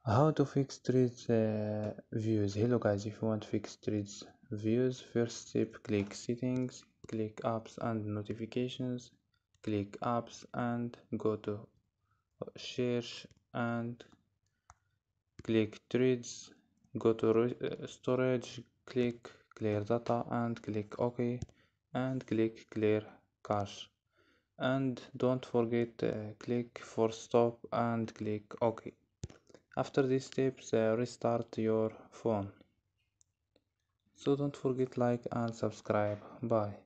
How to fix threads views. Hello guys, if you want to fix threads views, first step, click settings, click apps and notifications, click apps and go to search and click threads, go to storage, click clear data and click ok and click clear cache, and don't forget click for stop and click ok. After these steps, restart your phone. So don't forget like and subscribe. Bye.